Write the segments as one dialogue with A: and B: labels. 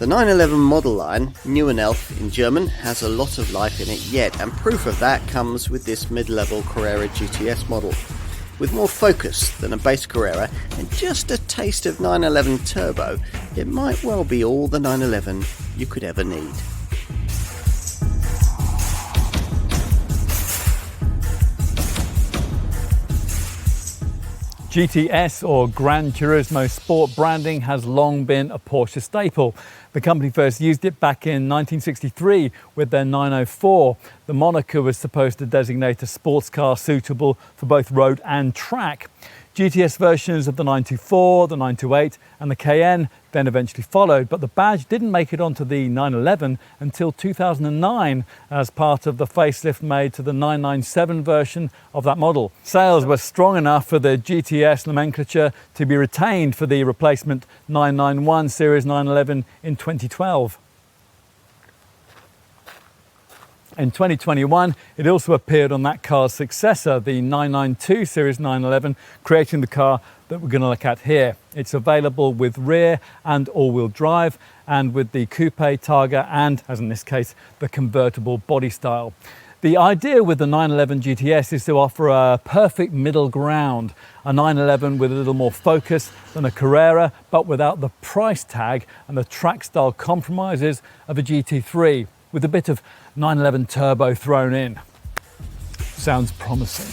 A: The 911 model line, neunelf in German, has a lot of life in it yet, and proof of that comes with this mid-level Carrera GTS model. With more focus than a base Carrera and just a taste of 911 turbo, it might well be all the 911 you could ever need.
B: GTS, or Gran Turismo Sport branding, has long been a Porsche staple. The company first used it back in 1963 with their 904. The moniker was supposed to designate a sports car suitable for both road and track. GTS versions of the 924, the 928 and the Cayenne then eventually followed, but the badge didn't make it onto the 911 until 2009 as part of the facelift made to the 997 version of that model. Sales were strong enough for the GTS nomenclature to be retained for the replacement 991 Series 911 in 2012. In 2021, it also appeared on that car's successor, the 992 Series 911, creating the car that we're going to look at here. It's available with rear and all-wheel drive, and with the coupe, targa, and, as in this case, the convertible body style. The idea with the 911 GTS is to offer a perfect middle ground, a 911 with a little more focus than a Carrera, but without the price tag and the track style compromises of a GT3, with a bit of 911 turbo thrown in. Sounds promising.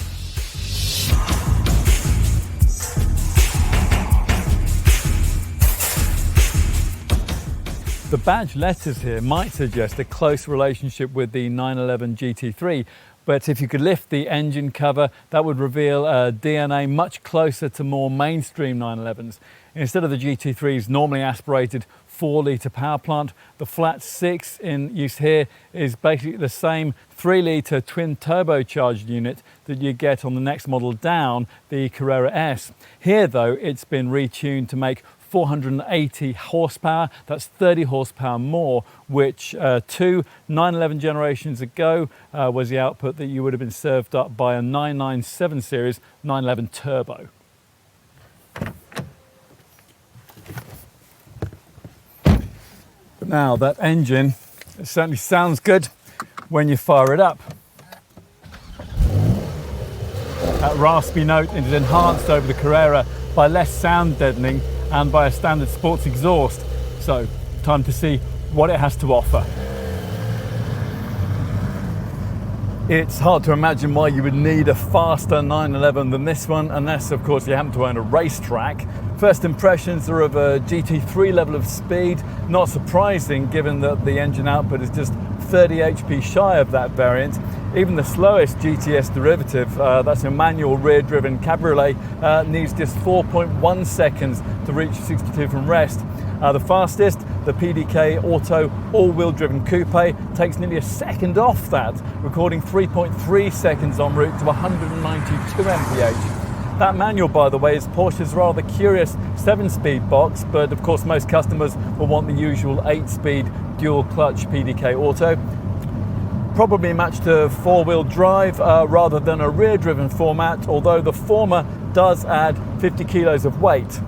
B: The badge letters here might suggest a close relationship with the 911 GT3, but if you could lift the engine cover, that would reveal a DNA much closer to more mainstream 911s. Instead of the GT3's normally aspirated 4-litre power plant, the flat 6 in use here is basically the same 3-litre twin turbocharged unit that you get on the next model down, the Carrera S. Here though, it's been retuned to make 480 horsepower, that's 30 horsepower more, which 2 911 generations ago was the output that you would have been served up by a 997 series 911 turbo. Now that engine, it certainly sounds good when you fire it up. That raspy note is enhanced over the Carrera by less sound deadening and by a standard sports exhaust. So, time to see what it has to offer. It's hard to imagine why you would need a faster 911 than this one, unless of course you happen to own a racetrack. First impressions are of a GT3 level of speed, not surprising given that the engine output is just 30 HP shy of that variant. Even the slowest GTS derivative, that's a manual rear-driven cabriolet, needs just 4.1 seconds to reach 62 from rest. The fastest, the PDK Auto all-wheel driven coupe, takes nearly a second off that, recording 3.3 seconds en route to 192 mph. That manual, by the way, is Porsche's rather curious 7-speed box, but of course most customers will want the usual 8-speed dual-clutch PDK Auto. Probably matched to 4-wheel drive rather than a rear-driven format, although the former does add 50 kilos of weight.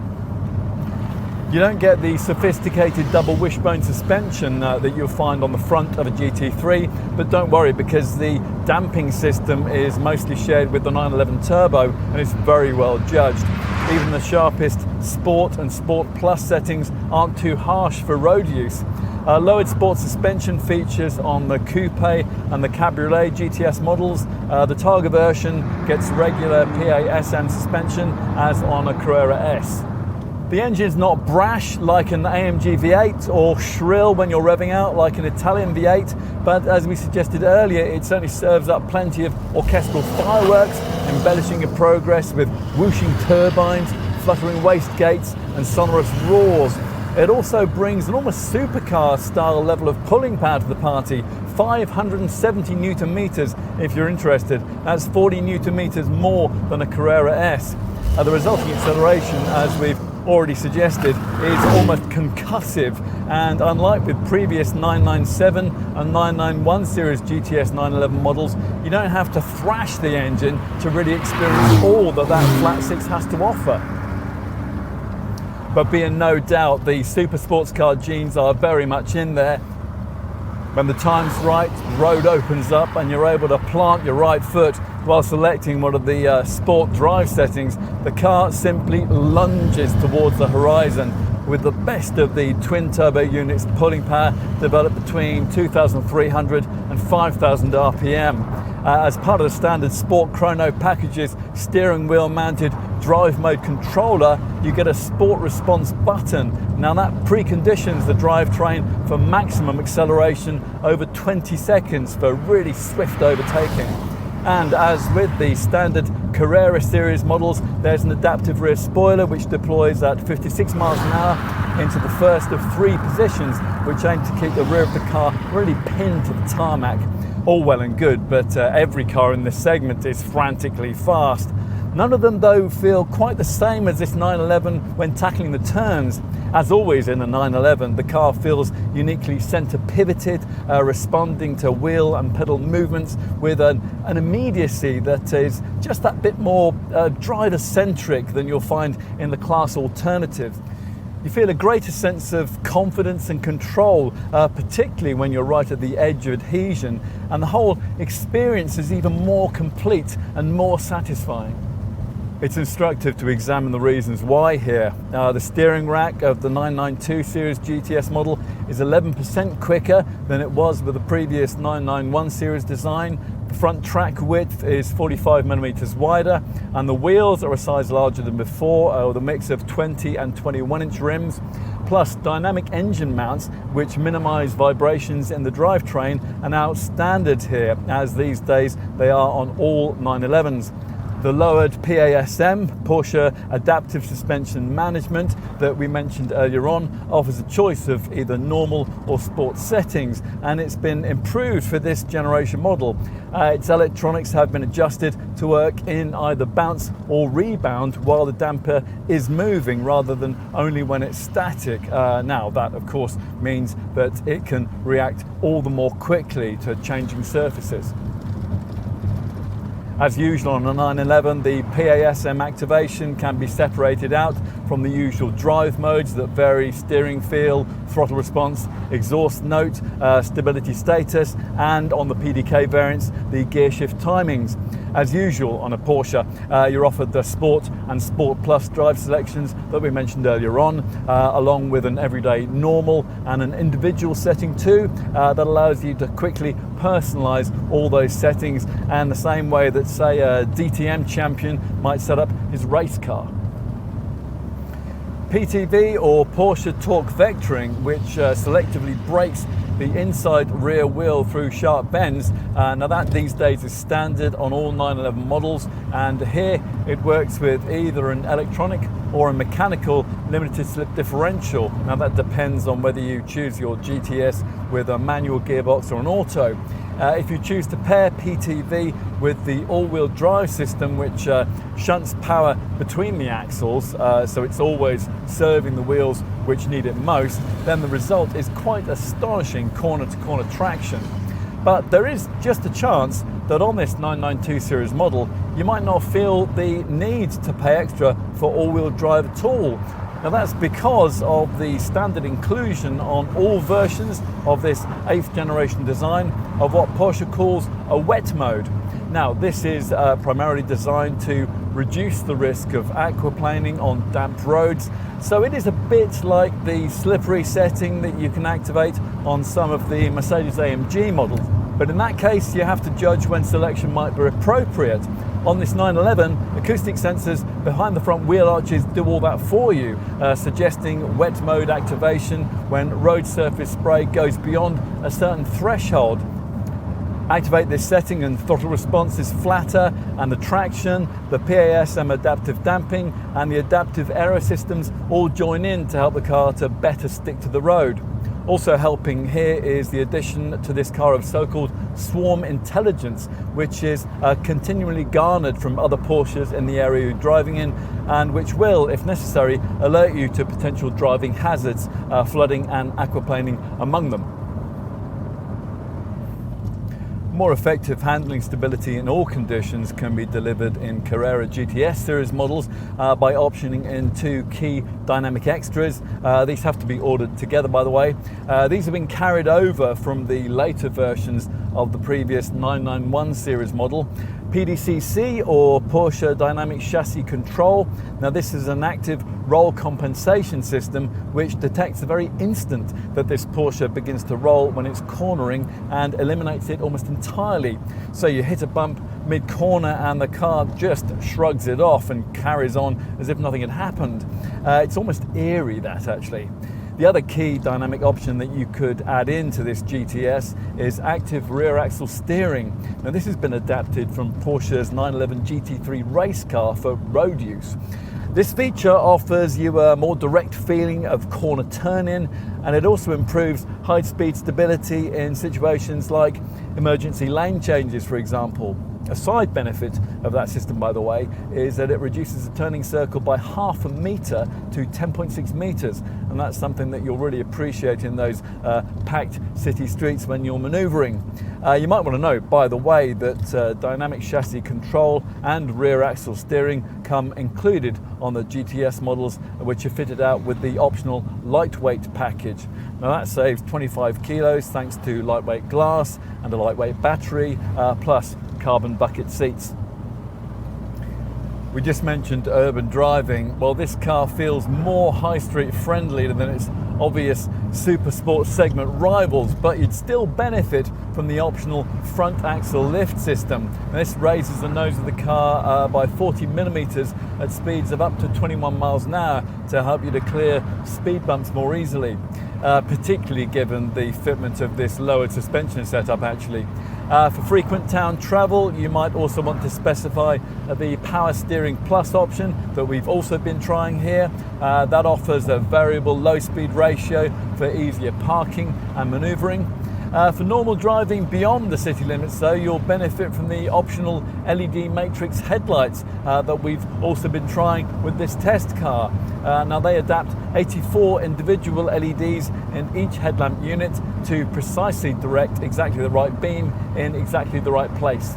B: You don't get the sophisticated double wishbone suspension that you'll find on the front of a GT3, but don't worry because the damping system is mostly shared with the 911 Turbo and it's very well judged. Even the sharpest Sport and Sport Plus settings aren't too harsh for road use. Lowered sport suspension features on the coupe and the cabriolet GTS models. The Targa version gets regular PASM suspension as on a Carrera S. The engine's not brash like an AMG V8 or shrill when you're revving out like an Italian V8, but as we suggested earlier, it certainly serves up plenty of orchestral fireworks, embellishing your progress with whooshing turbines, fluttering wastegates and sonorous roars. It also brings an almost supercar style level of pulling power to the party, 570 Newton meters if you're interested. That's 40 Newton meters more than a Carrera S. The resulting acceleration, as we've already suggested, is almost concussive, and unlike with previous 997 and 991 series GTS 911 models, you don't have to thrash the engine to really experience all that flat 6 has to offer. but be in no doubt the super sports car genes are very much in there. When the time's right, the road opens up and you're able to plant your right foot while selecting one of the sport drive settings, the car simply lunges towards the horizon with the best of the twin turbo units pulling power developed between 2,300 and 5,000 RPM. As part of the standard Sport Chrono package's steering wheel mounted drive mode controller, you get a sport response button. Now that preconditions the drivetrain for maximum acceleration over 20 seconds for really swift overtaking. And as with the standard Carrera series models, there's an adaptive rear spoiler which deploys at 56 miles an hour into the first of 3 positions, which aim to keep the rear of the car really pinned to the tarmac. All well and good, but every car in this segment is frantically fast. None of them, though, feel quite the same as this 911 when tackling the turns. As always in a 911, the car feels uniquely centre pivoted, responding to wheel and pedal movements with an immediacy that is just that bit more driver-centric than you'll find in the class alternative. You feel a greater sense of confidence and control, particularly when you're right at the edge of adhesion, and the whole experience is even more complete and more satisfying. It's instructive to examine the reasons why here. The steering rack of the 992 series GTS model is 11% quicker than it was with the previous 991 series design. The front track width is 45 millimeters wider, and the wheels are a size larger than before, with a mix of 20 and 21-inch rims, plus dynamic engine mounts which minimize vibrations in the drivetrain are now standard here, as these days they are on all 911s. The lowered PASM, Porsche Adaptive Suspension Management, that we mentioned earlier on, offers a choice of either normal or sport settings, and it's been improved for this generation model. Its electronics have been adjusted to work in either bounce or rebound while the damper is moving rather than only when it's static. Now that of course means that it can react all the more quickly to changing surfaces. As usual on a 911, the PASM activation can be separated out from the usual drive modes that vary steering feel, throttle response, exhaust note, stability status, and on the PDK variants, the gear shift timings. As usual on a Porsche, you're offered the Sport and Sport Plus drive selections that we mentioned earlier on, along with an everyday normal and an individual setting too, that allows you to quickly personalize all those settings, and the same way that, say, a DTM champion might set up his race car. PTV, or Porsche Torque Vectoring, which selectively brakes the inside rear wheel through sharp bends. Now that these days is standard on all 911 models, and here it works with either an electronic or a mechanical limited slip differential. Now that depends on whether you choose your GTS with a manual gearbox or an auto. If you choose to pair PTV with the all-wheel drive system, which shunts power between the axles, so it's always serving the wheels which need it most, then the result is quite astonishing corner-to-corner traction. But there is just a chance that on this 992 series model, you might not feel the need to pay extra for all-wheel drive at all. Now that's because of the standard inclusion on all versions of this 8th generation design of what Porsche calls a wet mode. Now this is primarily designed to reduce the risk of aquaplaning on damp roads, so it is a bit like the slippery setting that you can activate on some of the Mercedes-AMG models. But in that case, you have to judge when selection might be appropriate. On this 911, acoustic sensors behind the front wheel arches do all that for you, suggesting wet mode activation when road surface spray goes beyond a certain threshold. Activate this setting and throttle response is flatter, and the traction, the PASM adaptive damping, and the adaptive aero systems all join in to help the car to better stick to the road. Also helping here is the addition to this car of so-called swarm intelligence, which is continually garnered from other Porsches in the area you're driving in, and which will, if necessary, alert you to potential driving hazards, flooding and aquaplaning among them. More effective handling stability in all conditions can be delivered in Carrera GTS series models by optioning in 2 key dynamic extras. These have to be ordered together, by the way. These have been carried over from the later versions of the previous 991 series model. PDCC, or Porsche Dynamic Chassis Control. Now this is an active roll compensation system which detects the very instant that this Porsche begins to roll when it's cornering and eliminates it almost entirely. So you hit a bump mid-corner and the car just shrugs it off and carries on as if nothing had happened. It's almost eerie, that actually. The other key dynamic option that you could add into this GTS is active rear axle steering. Now this has been adapted from Porsche's 911 GT3 race car for road use. This feature offers you a more direct feeling of corner turn-in, and it also improves high-speed stability in situations like emergency lane changes, for example. A side benefit of that system, by the way, is that it reduces the turning circle by half a metre to 10.6 metres, and that's something that you'll really appreciate in those packed city streets when you're manoeuvring. You might want to know, by the way, that dynamic chassis control and rear axle steering come included on the GTS models, which are fitted out with the optional lightweight package. Now that saves 25 kilos thanks to lightweight glass and a lightweight battery, plus carbon bucket seats. We just mentioned urban driving. Well, this car feels more high street friendly than its obvious super sport segment rivals, but you'd still benefit from the optional front axle lift system. This raises the nose of the car by 40 millimeters at speeds of up to 21 miles an hour to help you to clear speed bumps more easily, particularly given the fitment of this lowered suspension setup actually. For frequent town travel, you might also want to specify the Power Steering Plus option that we've also been trying here. That offers a variable low-speed ratio for easier parking and manoeuvring. For normal driving beyond the city limits, though, you'll benefit from the optional LED matrix headlights that we've also been trying with this test car. Now they adapt 84 individual LEDs in each headlamp unit to precisely direct exactly the right beam in exactly the right place.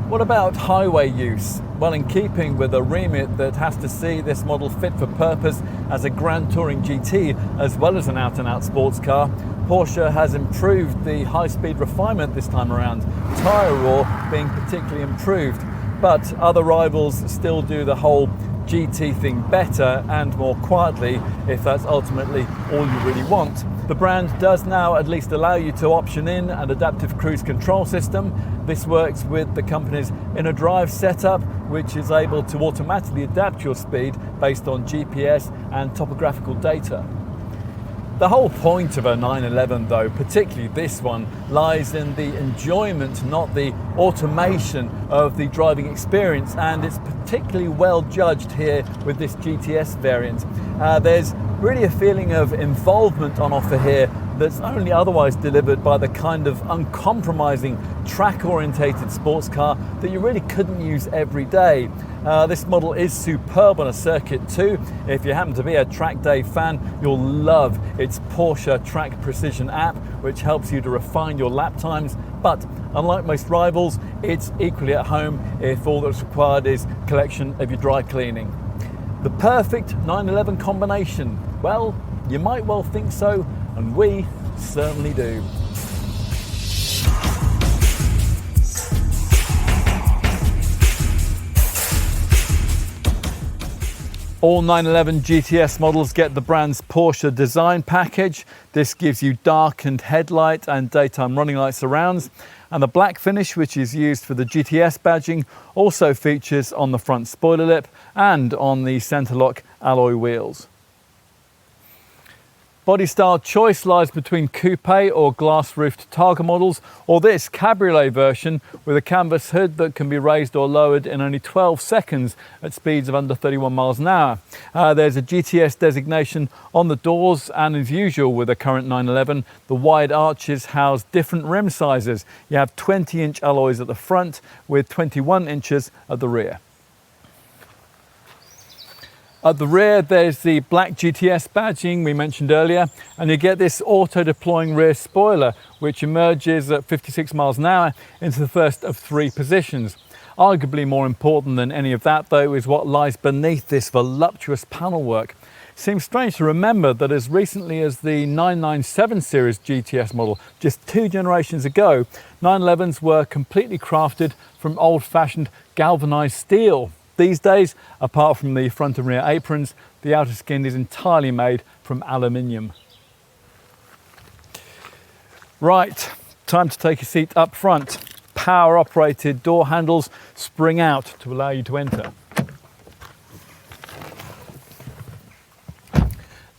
B: What about highway use? Well, in keeping with a remit that has to see this model fit for purpose as a Grand Touring GT as well as an out-and-out sports car, Porsche has improved the high-speed refinement this time around, tyre roar being particularly improved, but other rivals still do the whole GT thing better and more quietly, if that's ultimately all you really want. The brand does now at least allow you to option in an adaptive cruise control system. This works with the company's inner drive setup, which is able to automatically adapt your speed based on GPS and topographical data. The whole point of a 911, though, particularly this one, lies in the enjoyment, not the automation of the driving experience, and it's particularly well judged here with this GTS variant. There's really a feeling of involvement on offer here that's only otherwise delivered by the kind of uncompromising track-orientated sports car that you really couldn't use every day. This model is superb on a circuit too. If you happen to be a track day fan, you'll love its Porsche Track Precision app, which helps you to refine your lap times. But unlike most rivals, it's equally at home if all that's required is collection of your dry cleaning. The perfect 911 combination? Well, you might well think so, and we certainly do. All 911 GTS models get the brand's Porsche design package. This gives you darkened headlight and daytime running light surrounds. And the black finish, which is used for the GTS badging, also features on the front spoiler lip and on the centerlock alloy wheels. Body style choice lies between coupe or glass-roofed Targa models, or this cabriolet version with a canvas hood that can be raised or lowered in only 12 seconds at speeds of under 31 miles an hour. There's a GTS designation on the doors, and as usual with the current 911, the wide arches house different rim sizes. You have 20-inch alloys at the front with 21 inches at the rear. At the rear, there's the black GTS badging we mentioned earlier, and you get this auto-deploying rear spoiler, which emerges at 56 miles an hour into the first of 3 positions. Arguably more important than any of that, though, is what lies beneath this voluptuous panel work. Seems strange to remember that as recently as the 997 series GTS model, just 2 generations ago, 911s were completely crafted from old-fashioned galvanized steel. These days, apart from the front and rear aprons, the outer skin is entirely made from aluminium. Right, time to take a seat up front. Power operated door handles spring out to allow you to enter.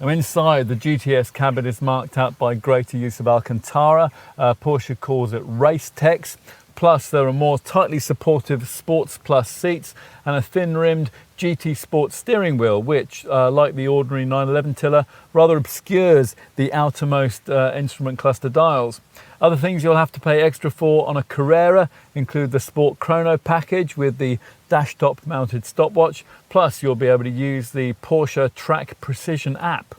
B: Now inside, the GTS cabin is marked out by greater use of Alcantara. Porsche calls it Race Tex. Plus, there are more tightly supportive Sports Plus seats and a thin-rimmed GT Sport steering wheel, which, like the ordinary 911 tiller, rather obscures the outermost instrument cluster dials. Other things you'll have to pay extra for on a Carrera include the Sport Chrono package with the dash-top mounted stopwatch, plus you'll be able to use the Porsche Track Precision app.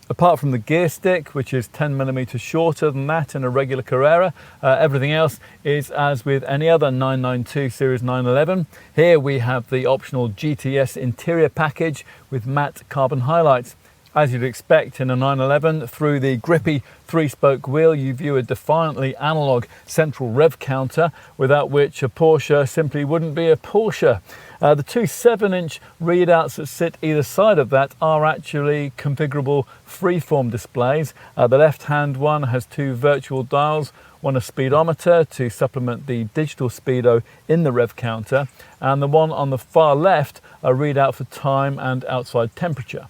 B: Apart from the gear stick, which is 10mm shorter than that in a regular Carrera, everything else is as with any other 992 Series 911. Here we have the optional GTS interior package with matte carbon highlights. As you'd expect in a 911, through the grippy 3-spoke wheel you view a defiantly analog central rev counter, without which a Porsche simply wouldn't be a Porsche. The 2 7-inch readouts that sit either side of that are actually configurable freeform displays. The left-hand one has 2 virtual dials, one a speedometer to supplement the digital speedo in the rev counter, and the one on the far left a readout for time and outside temperature.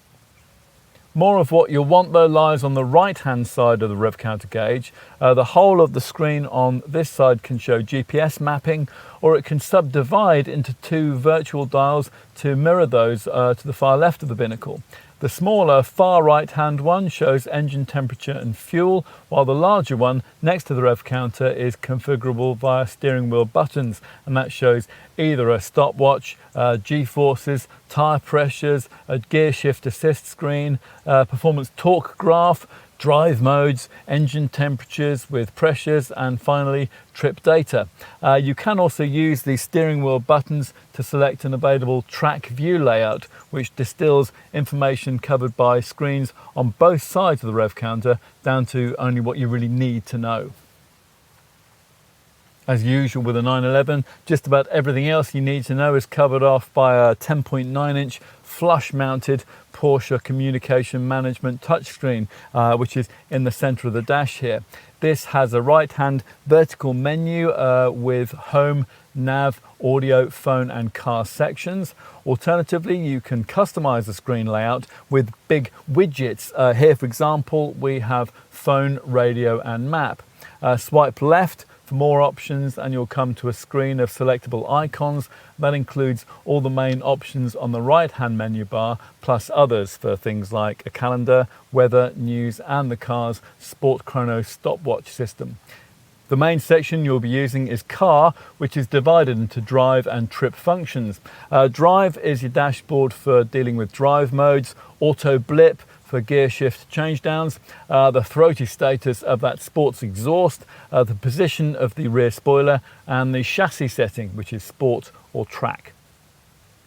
B: More of what you'll want though lies on the right hand side of the rev counter gauge. The whole of the screen on this side can show GPS mapping, or it can subdivide into 2 virtual dials to mirror those to the far left of the binnacle. The smaller far right hand one shows engine temperature and fuel, while the larger one next to the rev counter is configurable via steering wheel buttons, and that shows either a stopwatch, G-forces, tyre pressures, a gear shift assist screen, performance torque graph, drive modes, engine temperatures with pressures, and finally trip data. You can also use the steering wheel buttons to select an available track view layout, which distills information covered by screens on both sides of the rev counter down to only what you really need to know. As usual with a 911, just about everything else you need to know is covered off by a 10.9-inch flush-mounted Porsche communication management touchscreen, which is in the center of the dash here. This has a right-hand vertical menu with home, nav, audio, phone and car sections. Alternatively, you can customize the screen layout with big widgets. Here, for example, we have phone, radio and map. Swipe left for more options and you'll come to a screen of selectable icons. That includes all the main options on the right hand menu bar, plus others for things like a calendar, weather, news and the car's Sport Chrono stopwatch system. The main section you'll be using is car, which is divided into drive and trip functions. Drive is your dashboard for dealing with drive modes, auto blip for gear shift change downs, the throaty status of that sports exhaust, the position of the rear spoiler and the chassis setting, which is sport or track.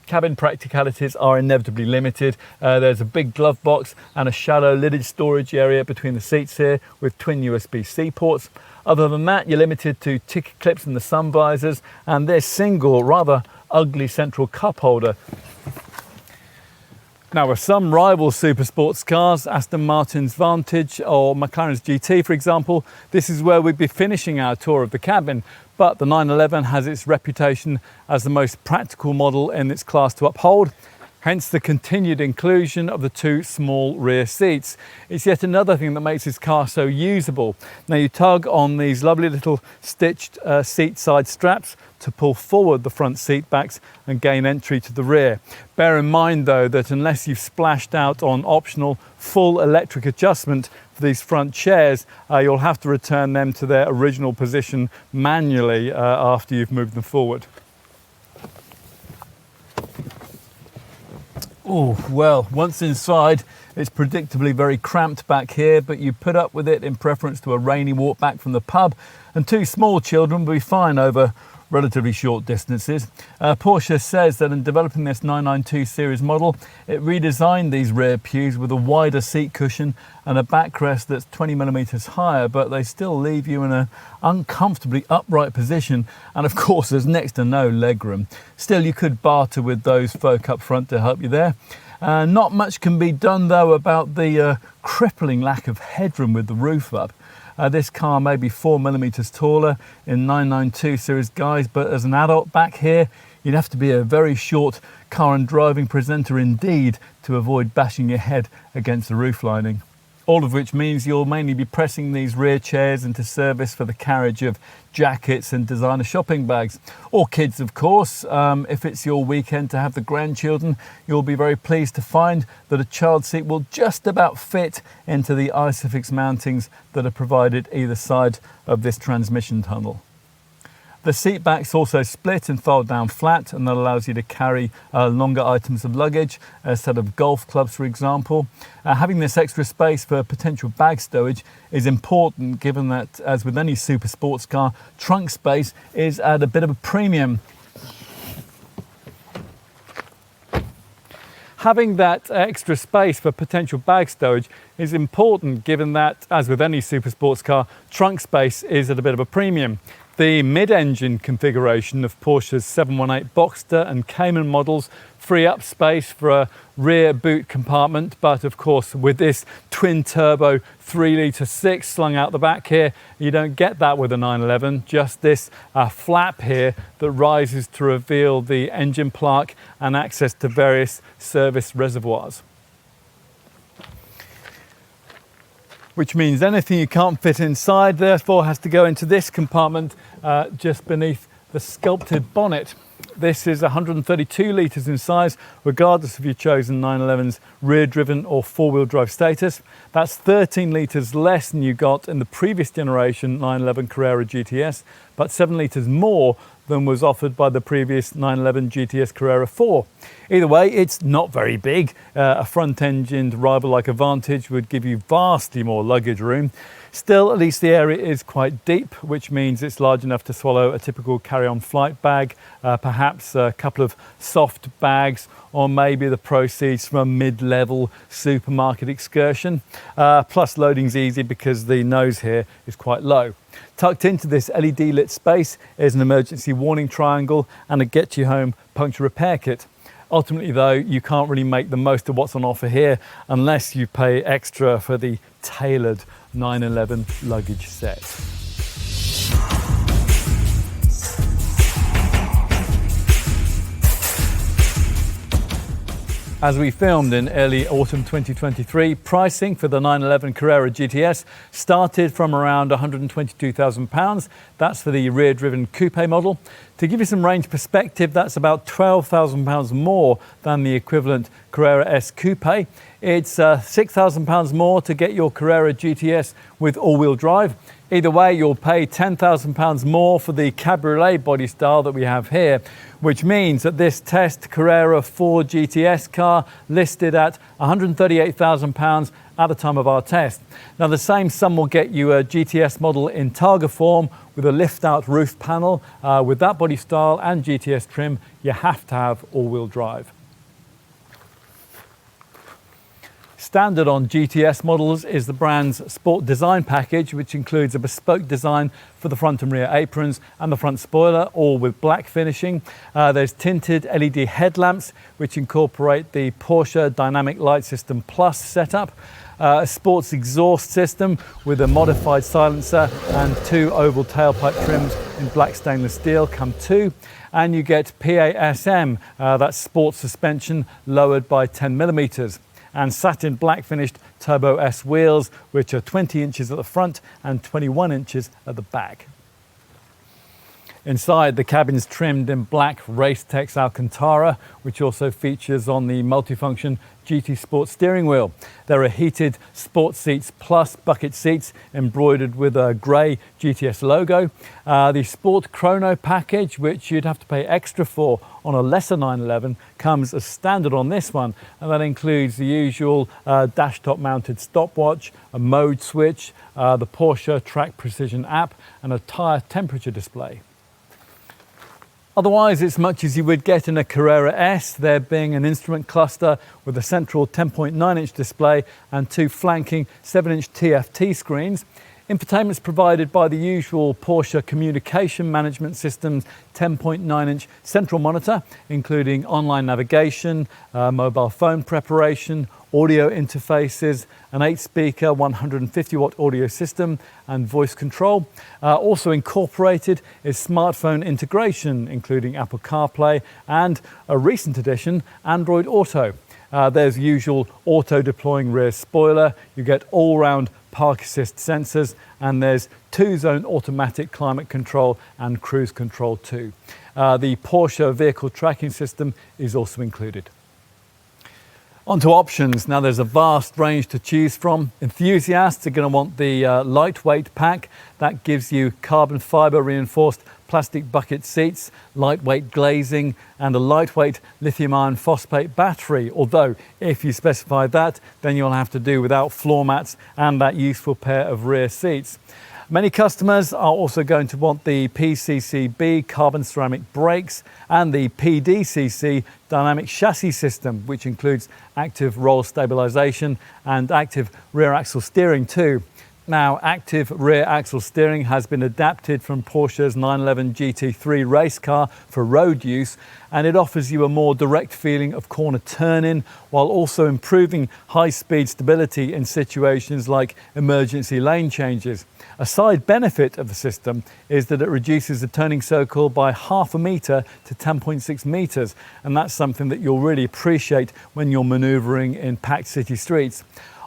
B: Cabin practicalities are inevitably limited. There's a big glove box and a shallow lidded storage area between the seats here with twin USB-C ports. Other than that, you're limited to ticket clips in the sun visors and this single, rather ugly central cup holder. Now, with some rival super sports cars, Aston Martin's Vantage or McLaren's GT, for example, this is where we'd be finishing our tour of the cabin. But the 911 has its reputation as the most practical model in its class to uphold, hence the continued inclusion of the 2 small rear seats. It's yet another thing that makes this car so usable. Now, you tug on these lovely little stitched seat side straps to pull forward the front seat backs and gain entry to the rear. Bear in mind though that unless you've splashed out on optional full electric adjustment for these front chairs, you'll have to return them to their original position manually after you've moved them forward. Oh, well, once inside, it's predictably very cramped back here, but you put up with it in preference to a rainy walk back from the pub, and two small children will be fine over relatively short distances. Porsche says that in developing this 992 series model, it redesigned these rear pews with a wider seat cushion and a backrest that's 20mm higher, but they still leave you in an uncomfortably upright position, and of course there's next to no legroom. Still, you could barter with those folk up front to help you there. Not much can be done though about the crippling lack of headroom with the roof up. This car may be 4mm taller in 992 series guys, but as an adult back here, you'd have to be a very short car and driving presenter indeed to avoid bashing your head against the roof lining. All of which means you'll mainly be pressing these rear chairs into service for the carriage of jackets and designer shopping bags. Or kids, of course. If it's your weekend to have the grandchildren, you'll be very pleased to find that a child seat will just about fit into the Isofix mountings that are provided either side of this transmission tunnel. The seat backs also split and fold down flat, and that allows you to carry longer items of luggage, a set of golf clubs for example. Having this extra space for potential bag stowage is important, given that, as with any super sports car, trunk space is at a bit of a premium. Having that extra space for potential bag stowage is important, given that, as with any super sports car, trunk space is at a bit of a premium. The mid-engine configuration of Porsche's 718 Boxster and Cayenne models free up space for a rear boot compartment, but of course with this twin-turbo 3-litre 6 slung out the back here, you don't get that with a 911, just this flap here that rises to reveal the engine plaque and access to various service reservoirs. Which means anything you can't fit inside therefore has to go into this compartment just beneath the sculpted bonnet. This is 132 litres in size, regardless of your chosen 911's rear-driven or four-wheel drive status. That's 13 litres less than you got in the previous generation 911 Carrera GTS, but 7 litres more than was offered by the previous 911 GTS Carrera 4. Either way, it's not very big. A front-engined rival like Advantage would give you vastly more luggage room. Still, at least the area is quite deep, which means it's large enough to swallow a typical carry-on flight bag, perhaps a couple of soft bags, or maybe the proceeds from a mid-level supermarket excursion. Plus, loading's easy because the nose here is quite low. Tucked into this LED lit space is an emergency warning triangle and a get you home puncture repair kit. Ultimately though, you can't really make the most of what's on offer here unless you pay extra for the tailored 911 luggage set. As we filmed in early autumn 2023, pricing for the 911 Carrera GTS started from around £122,000. That's for the rear-driven coupe model. To give you some range perspective, that's about £12,000 more than the equivalent Carrera S Coupe. It's £6,000 more to get your Carrera GTS with all-wheel drive. Either way, you'll pay £10,000 more for the cabriolet body style that we have here, which means that this test Carrera 4 GTS car listed at £138,000 at the time of our test. Now, the same sum will get you a GTS model in Targa form with a lift-out roof panel. With that body style and GTS trim, you have to have all-wheel drive. Standard on GTS models is the brand's Sport Design package, which includes a bespoke design for the front and rear aprons and the front spoiler, all with black finishing. There's tinted LED headlamps, which incorporate the Porsche Dynamic Light System Plus setup. A sports exhaust system with a modified silencer and two oval tailpipe trims in black stainless steel come too. And you get PASM, that's sports suspension lowered by 10mm. And satin black finished Turbo S wheels, which are 20 inches at the front and 21 inches at the back. Inside, the cabin's trimmed in black Racetex Alcantara, which also features on the multifunction GT Sport steering wheel. There are heated sport seats plus bucket seats embroidered with a grey GTS logo. The Sport Chrono package, which you'd have to pay extra for on a lesser 911, comes as standard on this one, and that includes the usual dash top mounted stopwatch, a mode switch, the Porsche Track Precision app, and a tyre temperature display. Otherwise, it's much as you would get in a Carrera S, there being an instrument cluster with a central 10.9-inch display and two flanking 7-inch TFT screens. Infotainment is provided by the usual Porsche communication management system's 10.9-inch central monitor, including online navigation, mobile phone preparation, audio interfaces, an 8-speaker 150-watt audio system and voice control. Also incorporated is smartphone integration, including Apple CarPlay and a recent addition, Android Auto. There's usual auto-deploying rear spoiler, you get all-round park assist sensors, and there's 2-zone automatic climate control and cruise control too. The Porsche vehicle tracking system is also included. On to options. Now there's a vast range to choose from. Enthusiasts are going to want the lightweight pack. That gives you carbon fibre reinforced plastic bucket seats, lightweight glazing and a lightweight lithium iron phosphate battery. Although if you specify that, then you'll have to do without floor mats and that useful pair of rear seats. Many customers are also going to want the PCCB carbon ceramic brakes and the PDCC dynamic chassis system, which includes active roll stabilisation and active rear axle steering too. Now, active rear axle steering has been adapted from Porsche's 911 GT3 race car for road use, and it offers you a more direct feeling of corner turn-in while also improving high-speed stability in situations like emergency lane changes. A side benefit of the system is that it reduces the turning circle by half a metre to 10.6 metres, and that's something that you'll really appreciate when you're manoeuvring in packed city streets.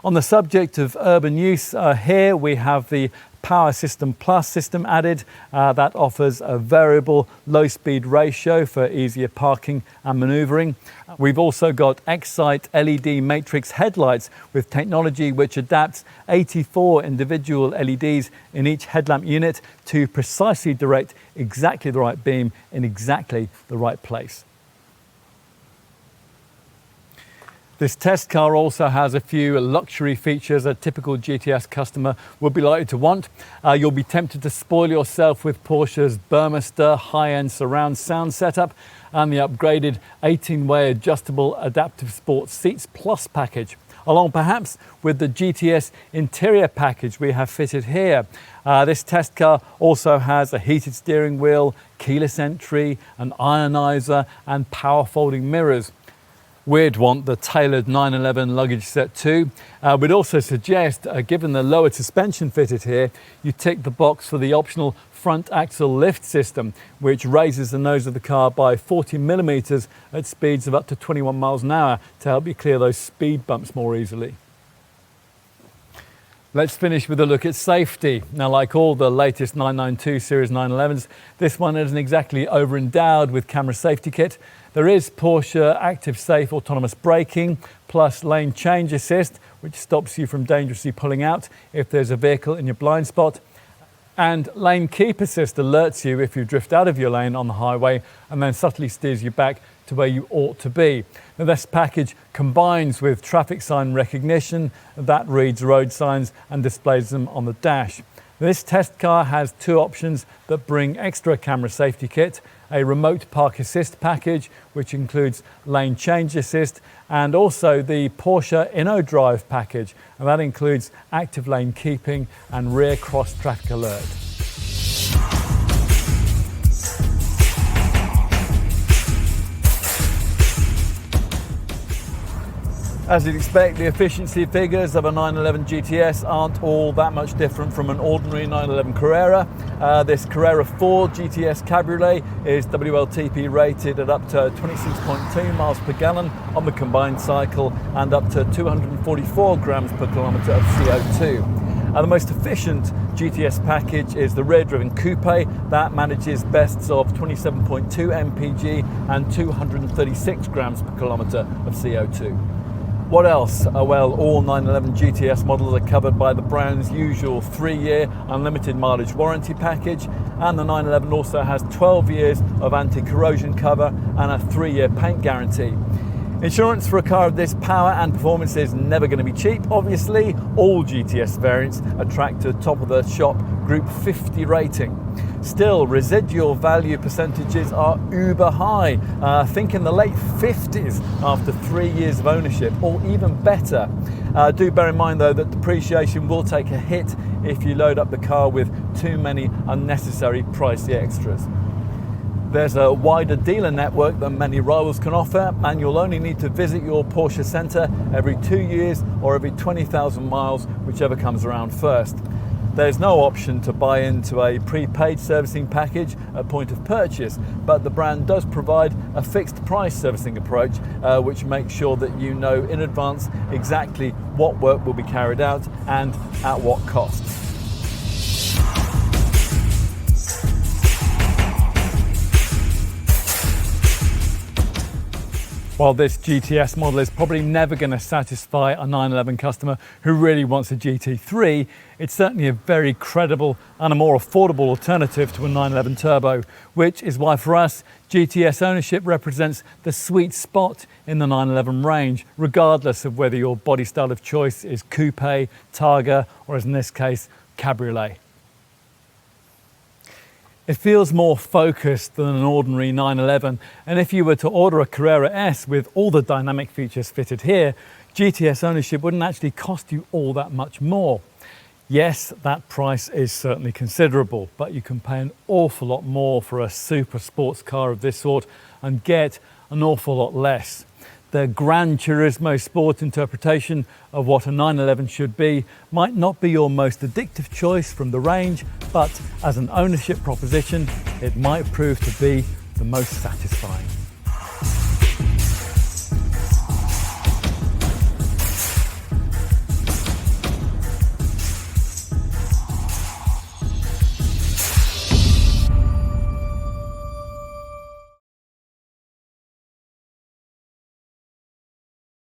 B: On the subject of urban use, here we have the Power System Plus system added. That offers a variable low-speed ratio for easier parking and manoeuvring. We've also got Excite LED matrix headlights with technology which adapts 84 individual LEDs in each headlamp unit to precisely direct exactly the right beam in exactly the right place. This test car also has a few luxury features a typical GTS customer would be likely to want. You'll be tempted to spoil yourself with Porsche's Burmester high-end surround sound setup and the upgraded 18-way adjustable adaptive sport seats plus package, along perhaps with the GTS interior package we have fitted here. This test car also has a heated steering wheel, keyless entry, an ionizer and power folding mirrors. We'd want the tailored 911 luggage set too. We'd also suggest, given the lowered suspension fitted here, you tick the box for the optional front axle lift system, which raises the nose of the car by 40 millimeters at speeds of up to 21 miles an hour to help you clear those speed bumps more easily. Let's finish with a look at safety. Now, like all the latest 992 Series 911s, this one isn't exactly over-endowed with camera safety kit. There is Porsche Active Safe autonomous braking, plus lane change assist, which stops you from dangerously pulling out if there's a vehicle in your blind spot. And lane keep assist alerts you if you drift out of your lane on the highway and then subtly steers you back to where you ought to be. Now, this package combines with traffic sign recognition that reads road signs and displays them on the dash. This test car has two options that bring extra camera safety kit: a remote park assist package, which includes lane change assist, and also the Porsche InnoDrive package, and that includes active lane keeping and rear cross traffic alert. As you'd expect, the efficiency figures of a 911 GTS aren't all that much different from an ordinary 911 Carrera. This Carrera 4 GTS Cabriolet is WLTP rated at up to 26.2 miles per gallon on the combined cycle and up to 244 grams per kilometre of CO2. The most efficient GTS package is the rear-driven coupe that manages bests of 27.2 mpg and 236 grams per kilometre of CO2. What else? Well, all 911 GTS models are covered by the brand's usual 3-year unlimited mileage warranty package, and the 911 also has 12 years of anti-corrosion cover and a 3-year paint guarantee. Insurance for a car of this power and performance is never going to be cheap. Obviously, all GTS variants attract a top-of-the-shop Group 50 rating. Still, residual value percentages are uber high. Think in the late 50s after 3 years of ownership, or even better. Do bear in mind, though, that depreciation will take a hit if you load up the car with too many unnecessary pricey extras. There's a wider dealer network than many rivals can offer, and you'll only need to visit your Porsche centre every 2 years or every 20,000 miles, whichever comes around first. There's no option to buy into a prepaid servicing package at point of purchase, but the brand does provide a fixed price servicing approach, which makes sure that you know in advance exactly what work will be carried out and at what cost. While this GTS model is probably never going to satisfy a 911 customer who really wants a GT3, it's certainly a very credible and a more affordable alternative to a 911 Turbo, which is why for us, GTS ownership represents the sweet spot in the 911 range, regardless of whether your body style of choice is coupe, targa, or as in this case, cabriolet. It feels more focused than an ordinary 911, and if you were to order a Carrera S with all the dynamic features fitted here, GTS ownership wouldn't actually cost you all that much more. Yes, that price is certainly considerable, but you can pay an awful lot more for a super sports car of this sort and get an awful lot less. The Gran Turismo Sport interpretation of what a 911 should be might not be your most addictive choice from the range, but as an ownership proposition, it might prove to be the most satisfying.